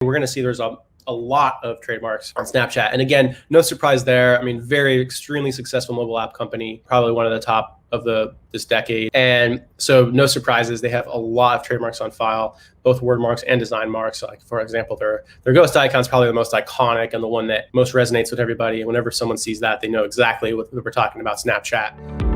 We're going to see there's a lot of trademarks on Snapchat. And again, no surprise there. I mean, very extremely successful mobile app company, probably one of the top of this decade. And so no surprises, they have a lot of trademarks on file, both word marks and design marks. So like, for example, their ghost icon is probably the most iconic and the one that most resonates with everybody. And whenever someone sees that, they know exactly what we're talking about, Snapchat.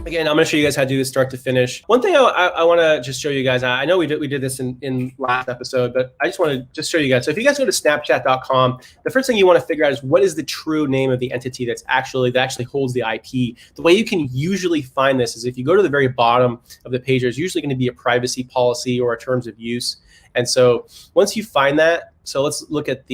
Again, I'm going to show you guys how to do this start to finish. One thing I want to just show you guys, I know we did this in last episode, but I just want to just show you guys. So if you guys go to snapchat.com, the first thing you want to figure out is what is the true name of the entity that actually holds the IP. The way you can usually find this is if you go to the very bottom of the page, there's usually going to be a privacy policy or a terms of use. And so once you find that, so let's look at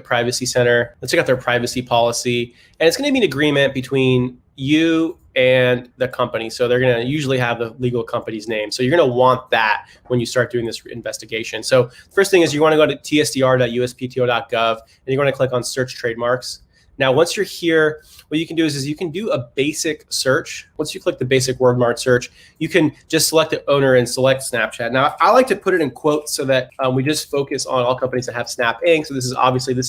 Privacy Center. Let's check out their privacy policy. And it's going to be an agreement between you and the company. So they're going to usually have the legal company's name. So you're going to want that when you start doing this investigation. So first thing is you want to go to tsdr.uspto.gov and you're going to click on search trademarks. Now, once you're here, what you can do is you can do a basic search. Once you click the basic word mark search, you can just select the owner and select Snapchat. Now, I like to put it in quotes so that we just focus on all companies that have Snap Inc. So this is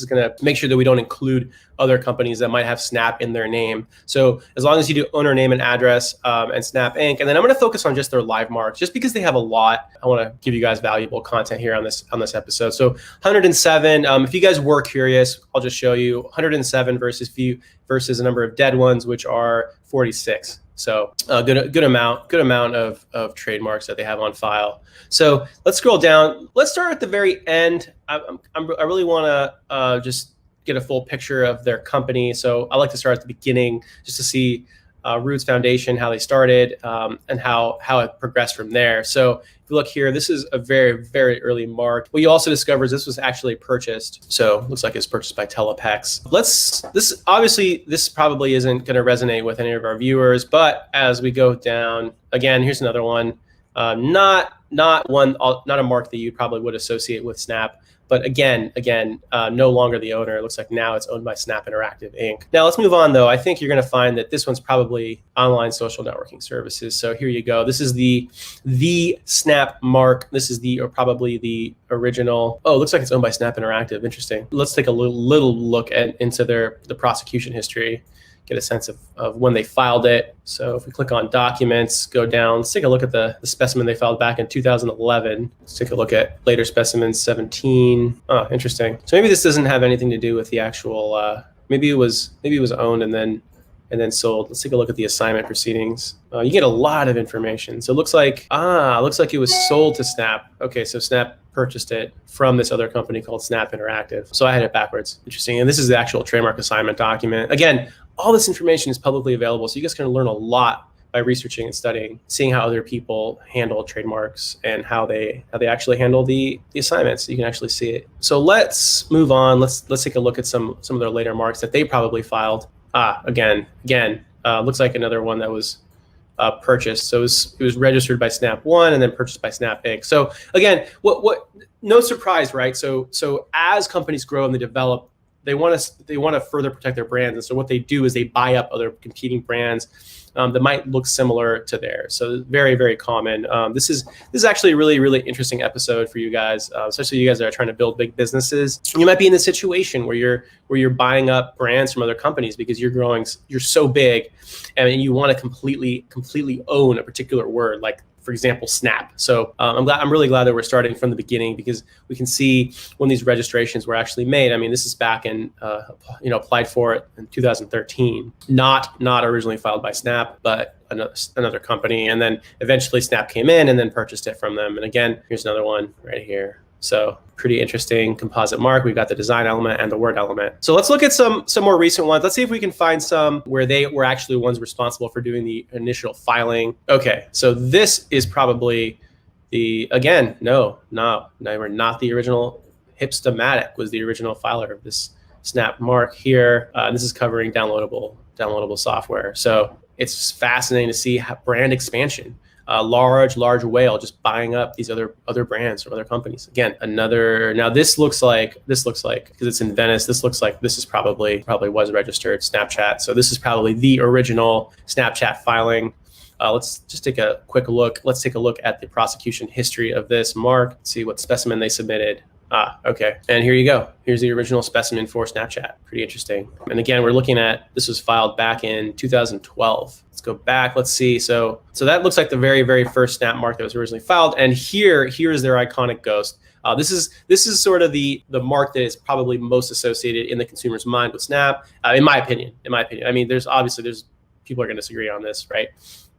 going to make sure that we don't include other companies that might have Snap in their name. So as long as you do owner name and address and Snap Inc. And then I'm going to focus on just their live marks, just because they have a lot. I want to give you guys valuable content here on this episode. So 107. If you guys were curious, I'll just show you 107 versus a number of dead ones, which are 46. So a good amount of trademarks that they have on file. So let's scroll down. Let's start at the very end. I really want to just get a full picture of their company. So I like to start at the beginning just to see Roots Foundation, how they started, and how it progressed from there. So if you look here, this is a very, very early mark. What you also discover is this was actually purchased. So it looks like it's purchased by Telepex. This probably isn't going to resonate with any of our viewers, but as we go down, again, here's another one. Not a mark that you probably would associate with Snap. But again, no longer the owner. It looks like now it's owned by Snap Interactive Inc. Now let's move on though. I think you're going to find that this one's probably online social networking services. So here you go. This is the Snap mark. This is probably the original. Oh, it looks like it's owned by Snap Interactive. Interesting. Let's take a little look into the prosecution history. Get a sense of when they filed it. So if we click on documents, go down, let's take a look at the specimen they filed back in 2011. Let's take a look at later specimens, 17. Oh, interesting. So maybe this doesn't have anything to do with the actual, maybe it was owned and then sold. Let's take a look at the assignment proceedings. You get a lot of information. So it looks like it was sold to Snap. Okay, so Snap purchased it from this other company called Snap Interactive. So I had it backwards. Interesting. And this is the actual trademark assignment document. Again, all this information is publicly available. So you guys can learn a lot by researching and studying, seeing how other people handle trademarks and how they actually handle the assignments. You can actually see it. So let's move on. Let's take a look at some of their later marks that they probably filed. Again, looks like another one that was purchased. So it was registered by Snap One and then purchased by Snap Inc. So again, no surprise, right? So as companies grow and they develop, they want to further protect their brands. And so what they do is they buy up other competing brands that might look similar to theirs. So very, very common. This is actually a really, really interesting episode for you guys, especially you guys that are trying to build big businesses. You might be in this situation where you're buying up brands from other companies because you're so big and you want to completely own a particular word, like for example, Snap. So I'm really glad that we're starting from the beginning because we can see when these registrations were actually made. I mean, this is back in, applied for it in 2013, not originally filed by Snap, but another company. And then eventually Snap came in and then purchased it from them. And again, here's another one right here. So pretty interesting composite mark. We've got the design element and the word element. So let's look at some more recent ones. Let's see if we can find some where they were actually ones responsible for doing the initial filing. Okay, so this is probably no, we're not the original. Hipstamatic was the original filer of this Snap mark here. This is covering downloadable software. So it's fascinating to see how brand expansion. Large whale just buying up these other brands from other companies. Again, now this looks like because it's in Venice, this looks like this is probably was registered Snapchat. So this is probably the original Snapchat filing. Let's just take a quick look. Let's take a look at the prosecution history of this mark. Let's see what specimen they submitted. Okay. And here you go. Here's the original specimen for Snapchat. Pretty interesting. And again, we're looking at, this was filed back in 2012. Let's go back. Let's see. So that looks like the very, very first Snap mark that was originally filed. And here's their iconic ghost. This is sort of the mark that is probably most associated in the consumer's mind with Snap, in my opinion. I mean, there's people are going to disagree on this, right?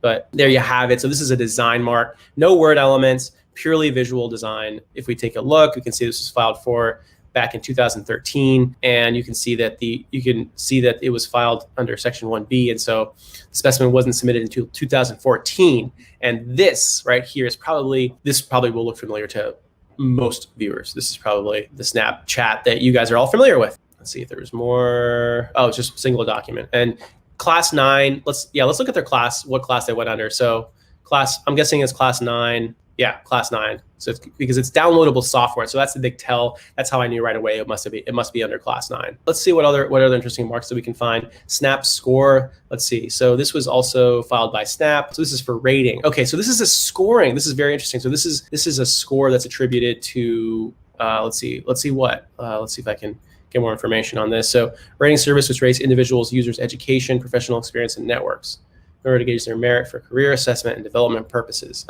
But there you have it. So this is a design mark, no word elements, purely visual design. If we take a look, we can see this was filed for back in 2013, and you can see that it was filed under Section 1B, and so the specimen wasn't submitted until 2014. And this right here probably will look familiar to most viewers. This is probably the Snapchat that you guys are all familiar with. Let's see if there was more. Oh, it's just a single document. And class 9. Let's look at their class. What class they went under? So class, I'm guessing it's class 9. Yeah, class 9. So because it's downloadable software, so that's the big tell. That's how I knew right away it must be under class 9. Let's see what other interesting marks that we can find. Snap score. Let's see. So this was also filed by Snap. So this is for rating. Okay, so this is a scoring. This is very interesting. So this is a score that's attributed to. Let's see if I can get more information on this. So rating service which rates individuals, users' education, professional experience, and networks in order to gauge their merit for career assessment and development purposes.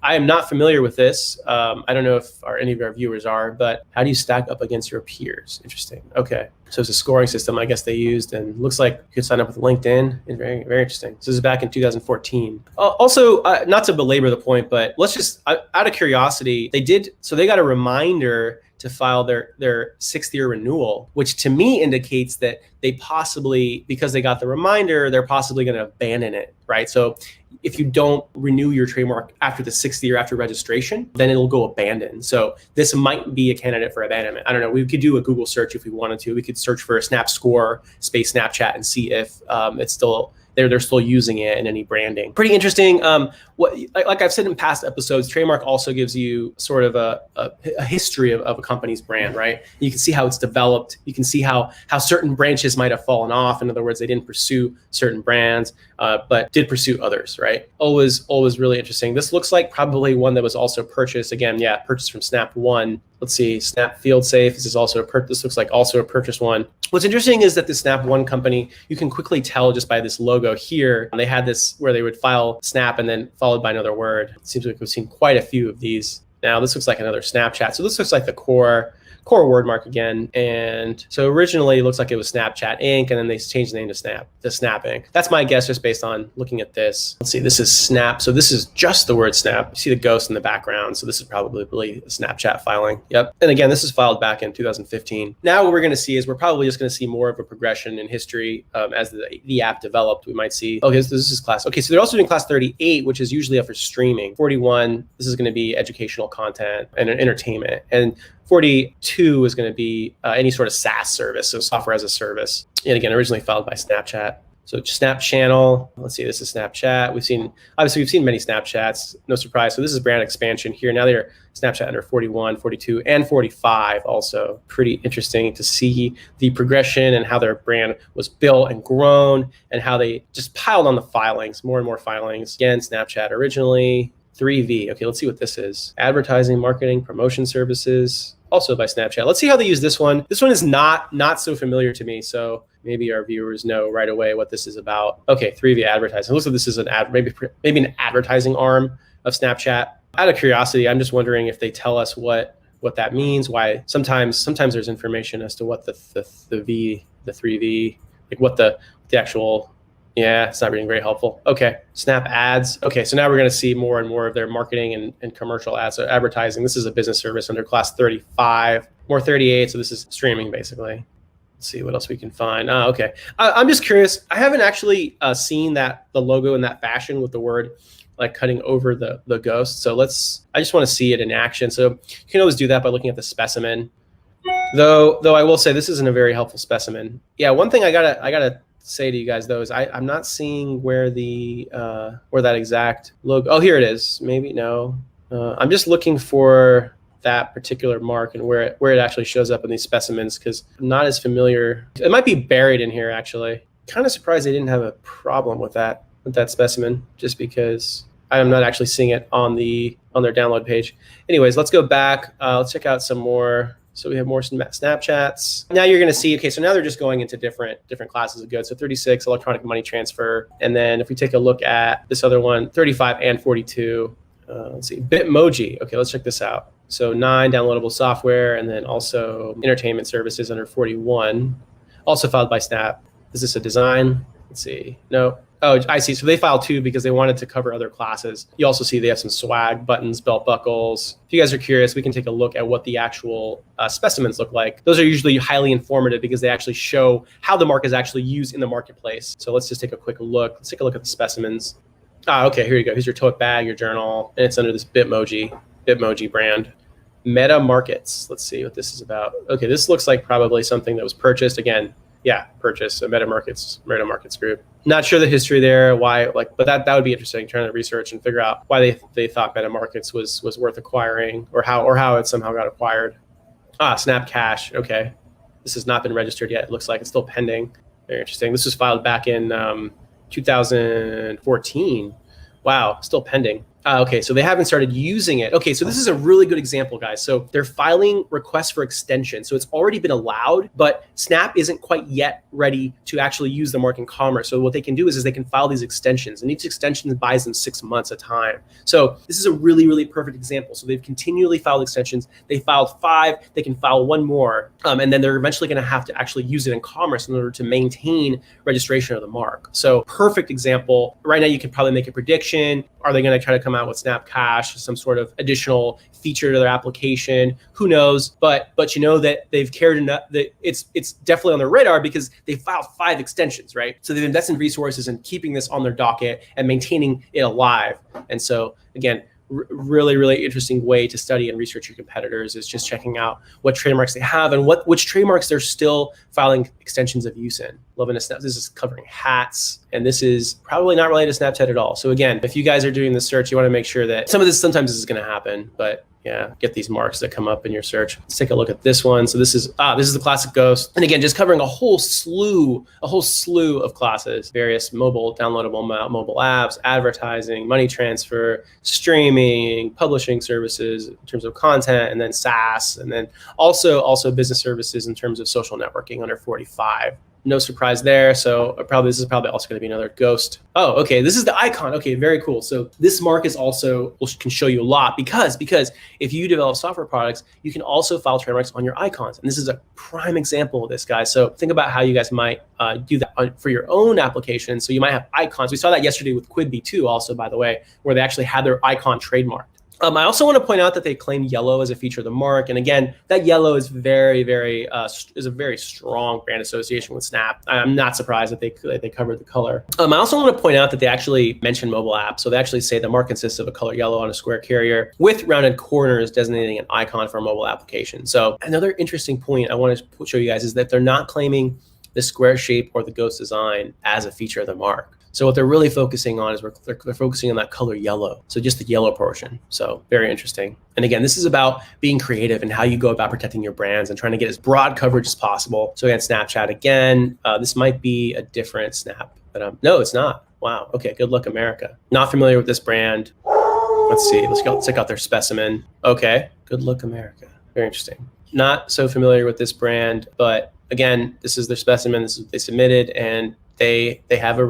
I am not familiar with this. I don't know if any of our viewers are, but how do you stack up against your peers? Interesting. Okay. So it's a scoring system, I guess they used, and looks like you could sign up with LinkedIn. It's very, very interesting. So this is back in 2014. Also, not to belabor the point, but let's just, out of curiosity, they got a reminder to file their 6th year renewal, which to me indicates that they possibly, because they got the reminder, they're possibly going to abandon it, right? So if you don't renew your trademark after the 6th year after registration, then it'll go abandoned. So this might be a candidate for abandonment. I don't know. We could do a Google search if we wanted to. We could search for a Snap score space Snapchat and see if it's still they're still using it in any branding. Pretty interesting. Like I've said in past episodes, trademark also gives you sort of a history of a company's brand, right? You can see how it's developed. You can see how certain branches might have fallen off. In other words, they didn't pursue certain brands, but did pursue others, right? Always really interesting. This looks like probably one that was also purchased. Again, yeah, purchased from Snap One. Let's see, Snap Field Safe. This looks like also a purchased one. What's interesting is that the Snap One company, you can quickly tell just by this logo here. They had this where they would file Snap and then followed by another word. It seems like we've seen quite a few of these. Now this looks like another Snapchat. So this looks like the core word mark again. And so originally it looks like it was Snapchat Inc. and then they changed the name to Snap Inc. That's my guess just based on looking at this. Let's see, this is Snap. So this is just the word Snap. You see the ghost in the background. So this is probably a Snapchat filing. Yep. And again, this is filed back in 2015. Now what we're going to see is we're probably just going to see more of a progression in history as the app developed. We might see, okay, so this is class. Okay, so they're also doing class 38, which is usually up for streaming. 41, this is going to be educational content and entertainment. And 42 is going to be any sort of SaaS service, so software as a service. And again, originally filed by Snapchat. So Snap Channel, let's see, this is Snapchat. We've seen many Snapchats, no surprise. So this is brand expansion here. Now they're Snapchat under 41, 42, and 45 also. Pretty interesting to see the progression and how their brand was built and grown and how they just piled on the filings, more and more filings. Again, Snapchat originally. 3V. Okay, let's see what this is. Advertising, marketing, promotion services, also by Snapchat. Let's see how they use this one. This one is not so familiar to me, so maybe our viewers know right away what this is about. Okay, 3V advertising. It looks like this is an maybe an advertising arm of Snapchat. Out of curiosity, I'm just wondering if they tell us what that means. Why sometimes there's information as to what the 3V, like what the actual. Yeah, it's not being very helpful. Okay, Snap ads. Okay, so now we're going to see more and more of their marketing and commercial ads. So advertising, this is a business service under class 35, more 38. So this is streaming basically. Let's see what else we can find. Okay, I'm just curious. I haven't actually seen the logo in that fashion with the word like cutting over the ghost. So I just want to see it in action. So you can always do that by looking at the specimen. Though I will say this isn't a very helpful specimen. Yeah, one thing I gotta say to you guys though is I'm not seeing where that exact logo. Oh, here it is. Maybe no. I'm just looking for that particular mark and where it actually shows up in these specimens because I'm not as familiar. It might be buried in here actually. Kind of surprised they didn't have a problem with that with that specimen, just because I'm not actually seeing it on their download page. Anyways, let's go back. Let's check out some more. So we have more Snapchats. Now you're going to see, okay, so now they're just going into different classes of goods. So 36, electronic money transfer. And then if we take a look at this other one, 35 and 42, let's see, Bitmoji. Okay, let's check this out. So 9, downloadable software, and then also entertainment services under 41, also filed by Snap. Is this a design? Let's see. No. Oh, I see. So they filed 2 because they wanted to cover other classes. You also see they have some swag, buttons, belt buckles. If you guys are curious, we can take a look at what the actual specimens look like. Those are usually highly informative because they actually show how the mark is actually used in the marketplace. So let's just take a quick look. Let's take a look at the specimens. Okay, here you go. Here's your tote bag, your journal, and it's under this Bitmoji brand. Meta Markets. Let's see what this is about. Okay, this looks like probably something that was purchased. Again, yeah, purchase. So Meta Markets Group. Not sure the history there, why, but that would be interesting, trying to research and figure out why they thought Meta Markets was worth acquiring, or how it somehow got acquired. Snapcash. Okay, this has not been registered yet. It looks like it's still pending. Very interesting. This was filed back in 2014. Wow, still pending. Okay, so they haven't started using it. Okay, so this is a really good example, guys. So they're filing requests for extension. So it's already been allowed, but Snap isn't quite yet ready to actually use the mark in commerce. So what they can do is they can file these extensions, and each extension buys them 6 months at a time. So this is a really, really perfect example. So they've continually filed extensions. They filed 5, they can file 1 more, and then they're eventually gonna have to actually use it in commerce in order to maintain registration of the mark. So perfect example. Right now you can probably make a prediction. Are they gonna try to come out with Snapcash, some sort of additional feature to their application? Who knows? But you know that they've cared enough that it's definitely on their radar because they filed 5 extensions, right? So they've invested resources in keeping this on their docket and maintaining it alive. And so again, really, really interesting way to study and research your competitors is just checking out what trademarks they have and which trademarks they're still filing extensions of use in. Loving a Snap. This is covering hats, and this is probably not related to Snapchat at all. So again, if you guys are doing the search, you want to make sure that sometimes this is going to happen, but yeah, get these marks that come up in your search. Let's take a look at this one. So this is the classic ghost. And again, just covering a whole slew of classes, various downloadable mobile apps, advertising, money transfer, streaming, publishing services in terms of content, and then SaaS, and then also business services in terms of social networking under 45. No surprise there. So this is probably also going to be another ghost. Oh, okay. This is the icon. Okay, very cool. So this mark is also can show you a lot because if you develop software products, you can also file trademarks on your icons. And this is a prime example of this, guys. So think about how you guys might do that for your own application. So you might have icons. We saw that yesterday with Quibi too, also, by the way, where they actually had their icon trademarked. I also want to point out that they claim yellow as a feature of the mark. And again, that yellow is is a very strong brand association with Snap. I'm not surprised that they covered the color. I also want to point out that they actually mention mobile apps. So they actually say the mark consists of a color yellow on a square carrier with rounded corners designating an icon for a mobile application. So another interesting point I want to show you guys is that they're not claiming the square shape or the ghost design as a feature of the mark. So what they're really focusing on is they're focusing on that color yellow. So just the yellow portion. So very interesting. And again, this is about being creative and how you go about protecting your brands and trying to get as broad coverage as possible. So again, Snapchat again, this might be a different Snap, but no, it's not. Wow. Okay. Good luck, America. Not familiar with this brand. Let's see. Let's check out their specimen. Okay. Good luck, America. Very interesting. Not so familiar with this brand, but again, this is their specimen. This is what they submitted, and they have a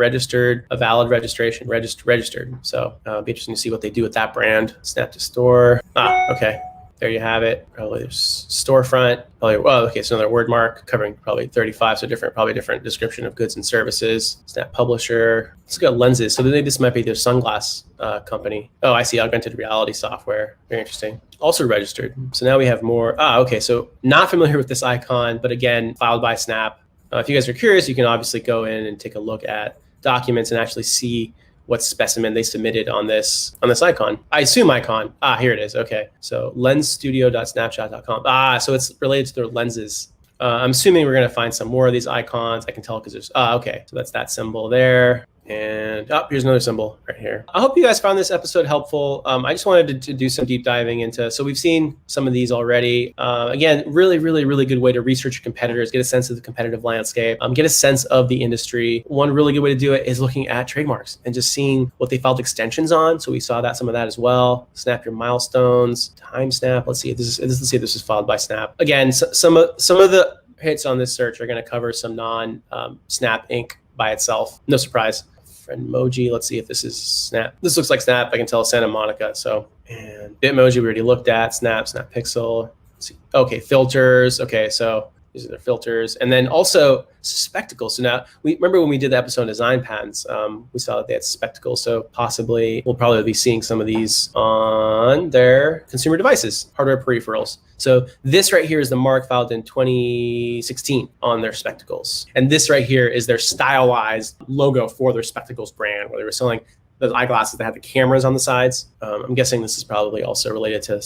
valid registration, registered. So it'll be interesting to see what they do with that brand. Snap to store. Okay. There you have it. Probably there's storefront. Okay, so another word mark covering probably 35, so probably different description of goods and services. Snap publisher. Let's go lenses. So maybe this might be their sunglass company. Oh, I see, augmented reality software. Very interesting. Also registered. So now we have more. Okay, so not familiar with this icon, but again, filed by Snap. If you guys are curious, you can obviously go in and take a look at documents and actually see what specimen they submitted on this icon. I assume icon. Here it is. Okay. So lensstudio.snapchat.com. So it's related to their lenses. I'm assuming we're going to find some more of these icons. I can tell because there's, okay. So that's that symbol there. And here's another symbol right here. I hope you guys found this episode helpful. I just wanted to do some deep diving into, so we've seen some of these already. Again, really good way to research your competitors, get a sense of the competitive landscape, get a sense of the industry. One really good way to do it is looking at trademarks and just seeing what they filed extensions on. So we saw some of that as well. Snap your milestones, time snap. Let's see if this is filed by Snap. Again, some of the hits on this search are going to cover some non-Snap Inc. by itself. No surprise. Friendmoji. Let's see if this is Snap. This looks like Snap. I can tell Santa Monica. So, and Bitmoji we already looked at. Snap Pixel. Let's see. Okay, filters. Okay, so these are their filters. And then also spectacles. So now, we remember when we did the episode on design patents, we saw that they had spectacles. So possibly, we'll probably be seeing some of these on their consumer devices, hardware peripherals. So this right here is the mark filed in 2016 on their spectacles. And this right here is their stylized logo for their spectacles brand, where they were selling those eyeglasses that have the cameras on the sides. I'm guessing this is probably also related to,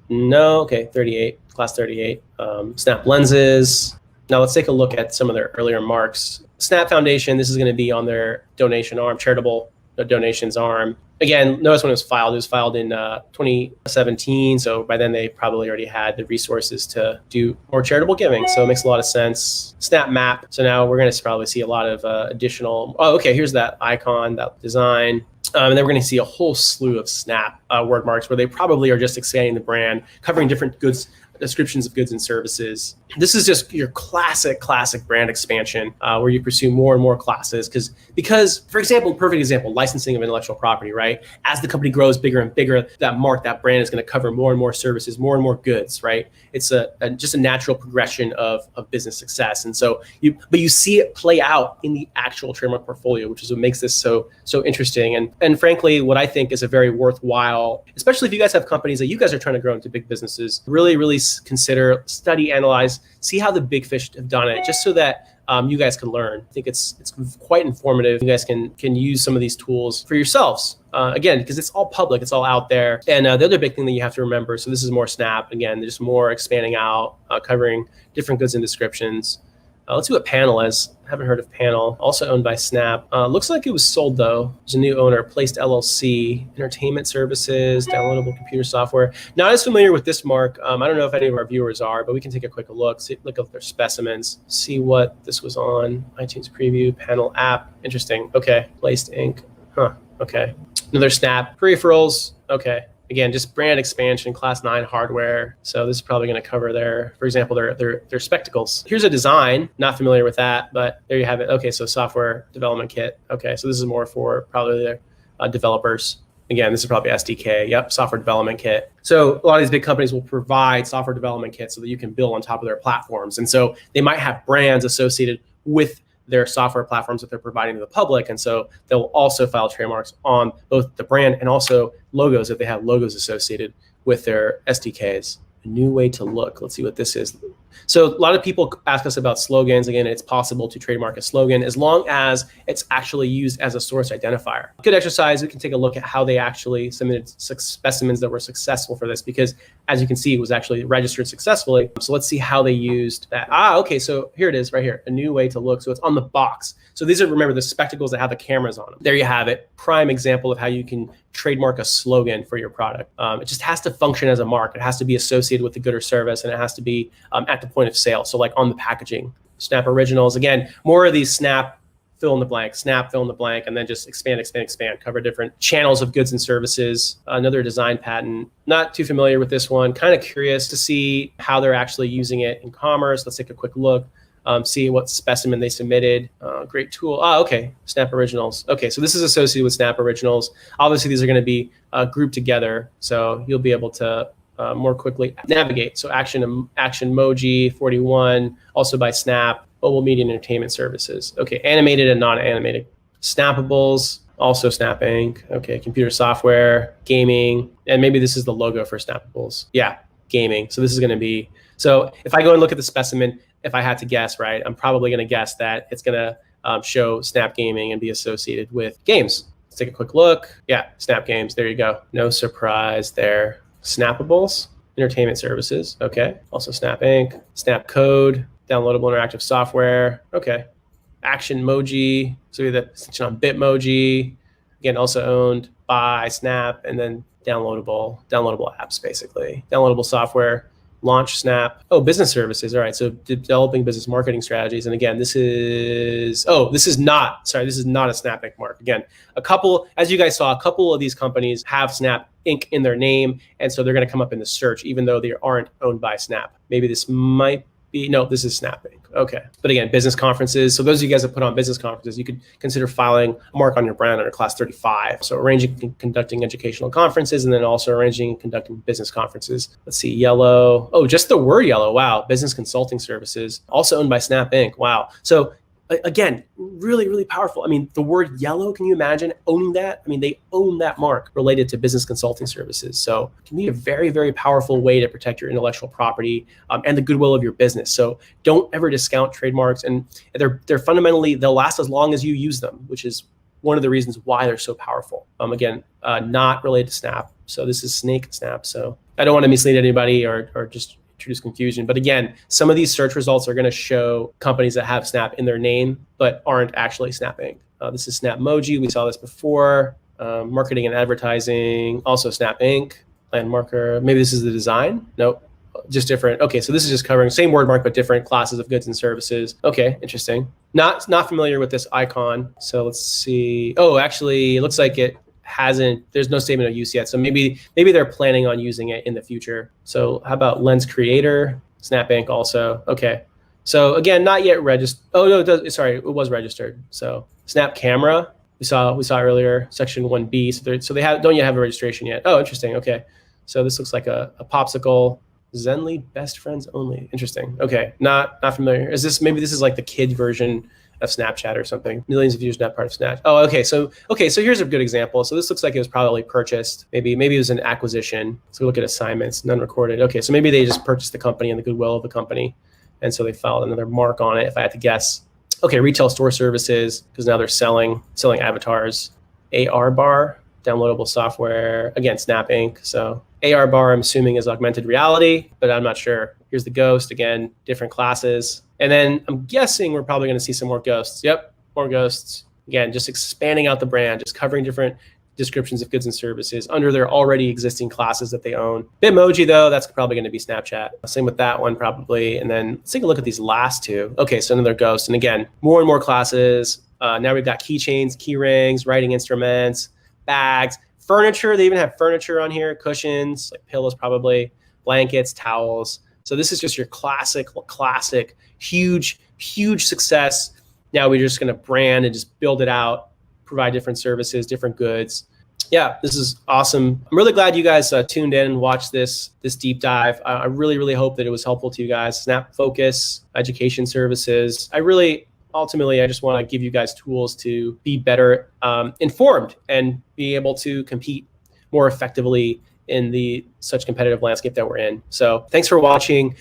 no, okay, 38, class 38. Snap lenses. Now let's take a look at some of their earlier marks. Snap Foundation, this is gonna be on their donation arm, charitable donations arm. Again, notice when it was filed in 2017. So by then they probably already had the resources to do more charitable giving. So it makes a lot of sense. Snap Map. So now we're going to probably see a lot of additional, here's that icon, that design. And then we're going to see a whole slew of Snap word marks where they probably are just expanding the brand, covering different goods, descriptions of goods and services. This is just your classic brand expansion where you pursue more and more classes because, for example, perfect example, licensing of intellectual property, right? As the company grows bigger and bigger, that brand is going to cover more and more services, more and more goods, right? It's just a natural progression of business success. And so you see it play out in the actual trademark portfolio, which is what makes this so interesting. And frankly, what I think is a very worthwhile, especially if you guys have companies that you guys are trying to grow into big businesses, really consider, study, analyze, see how the big fish have done it, just so that you guys can learn. I think it's quite informative. You guys can use some of these tools for yourselves. Again, because it's all public, it's all out there. And the other big thing that you have to remember, so this is more Snap, again, just more expanding out, covering different goods and descriptions. Let's see what Panel is. I haven't heard of Panel. Also owned by Snap. Looks like it was sold though. There's a new owner, Placed LLC, entertainment services, downloadable computer software. Not as familiar with this mark. I don't know if any of our viewers are, but we can take a quick look, look at their specimens, see what this was on. iTunes preview, Panel app. Interesting. Okay. Placed Inc. Huh. Okay. Another Snap. Peripherals. Okay. Again, just brand expansion, class 9 hardware. So this is probably going to cover for example, their spectacles. Here's a design, not familiar with that, but there you have it. Okay, so software development kit. Okay, so this is more for probably their developers. Again, this is probably SDK. Yep, software development kit. So a lot of these big companies will provide software development kits so that you can build on top of their platforms. And so they might have brands associated with their software platforms that they're providing to the public. And so they'll also file trademarks on both the brand and also logos if they have logos associated with their SDKs. A new way to look. Let's see what this is. So a lot of people ask us about slogans. Again, it's possible to trademark a slogan as long as it's actually used as a source identifier. Good exercise. We can take a look at how they actually submitted specimens that were successful for this, because as you can see, it was actually registered successfully. So let's see how they used that. Okay, so here it is right here, a new way to look. So it's on the box. So these are, remember, the spectacles that have the cameras on them. There you have it. Prime example of how you can trademark a slogan for your product. It just has to function as a mark. It has to be associated with the good or service, and it has to be at the point of sale. So like on the packaging. Snap Originals, again, more of these Snap fill in the blank, Snap fill in the blank, and then just expand, cover different channels of goods and services. Another design patent, not too familiar with this one, kind of curious to see how they're actually using it in commerce. Let's take a quick look. See what specimen they submitted. Great tool. Okay, Snap Originals. Okay, so this is associated with Snap Originals. Obviously, these are going to be grouped together, so you'll be able to more quickly navigate. So Action Emoji 41, also by Snap. Mobile Media and Entertainment Services. Okay, animated and non-animated. Snappables, also Snap Inc. Okay, computer software, gaming, and maybe this is the logo for Snappables. Yeah, gaming. So this is going to be. So if I go and look at the specimen, if I had to guess, right, I'm probably going to guess that it's going to show Snap Gaming and be associated with games. Let's take a quick look. Yeah, Snap Games. There you go. No surprise there. Snappables, entertainment services. Okay. Also Snap Inc. Snap Code, downloadable interactive software. Okay. Action Moji, so we have the extension on Bitmoji, again, also owned by Snap, and then downloadable apps, basically. Downloadable software, launch Snap. Oh, business services. All right, so developing business marketing strategies. And again, this is not a Snap Inc. mark. Again, as you guys saw, a couple of these companies have Snap Inc. in their name, and so they're going to come up in the search, even though they aren't owned by Snap. Maybe this might be, no, this is Snap Inc. Okay. But again, business conferences. So those of you guys that put on business conferences, you could consider filing a mark on your brand under Class 35. So arranging and conducting educational conferences, and then also arranging and conducting business conferences. Let's see, yellow. Oh, just the word yellow. Wow. Business consulting services, also owned by Snap Inc. Wow. So again, really, really powerful. I mean, the word yellow, can you imagine owning that? I mean, they own that mark related to business consulting services. So it can be a very, very powerful way to protect your intellectual property and the goodwill of your business. So don't ever discount trademarks. And they're fundamentally, they'll last as long as you use them, which is one of the reasons why they're so powerful. Again, not related to Snap. So this is Snake Snap. So I don't want to mislead anybody or just introduce confusion. But again, some of these search results are going to show companies that have Snap in their name, but aren't actually Snap Inc. This is Snapmoji. We saw this before. Marketing and advertising, also Snap Inc. Landmarker. Maybe this is the design. Nope, just different. Okay, so this is just covering same word mark, but different classes of goods and services. Okay, interesting. Not familiar with this icon. So let's see. Oh, actually, it looks like there's no statement of use yet. So maybe they're planning on using it in the future. So how about Lens Creator, Snap Inc. also. Okay. So again, not yet registered. Oh no, it was registered. So Snap Camera, we saw earlier, section 1B. So they don't yet have a registration yet. Oh, interesting. Okay. So this looks like a popsicle. Zenly Best Friends Only. Interesting. Okay. Not familiar. Maybe this is like the kid version of Snapchat or something. Millions of users not part of Snap. Oh, okay. So here's a good example. So this looks like it was probably purchased. Maybe it was an acquisition. So look at assignments, none recorded. Okay, so maybe they just purchased the company and the goodwill of the company, and so they filed another mark on it, if I had to guess. Okay, retail store services, because now they're selling avatars. AR bar, downloadable software. Again, Snap Inc. So AR bar, I'm assuming, is augmented reality, but I'm not sure. Here's the ghost, again, different classes. And then I'm guessing we're probably going to see some more ghosts. Yep, more ghosts. Again, just expanding out the brand, just covering different descriptions of goods and services under their already existing classes that they own. Bitmoji, though, that's probably going to be Snapchat. Same with that one, probably. And then let's take a look at these last two. Okay, so another ghost. And again, more and more classes. Now we've got keychains, key rings, writing instruments, bags, furniture. They even have furniture on here, cushions, like pillows probably, blankets, towels. So this is just your classic, huge success. Now we're just going to brand and just build it out, provide different services, different goods. Yeah, this is awesome. I'm really glad you guys tuned in and watched this deep dive. I really, really hope that it was helpful to you guys. Snap Focus, education services. Ultimately, I just want to give you guys tools to be better informed and be able to compete more effectively in such competitive landscape that we're in. So thanks for watching.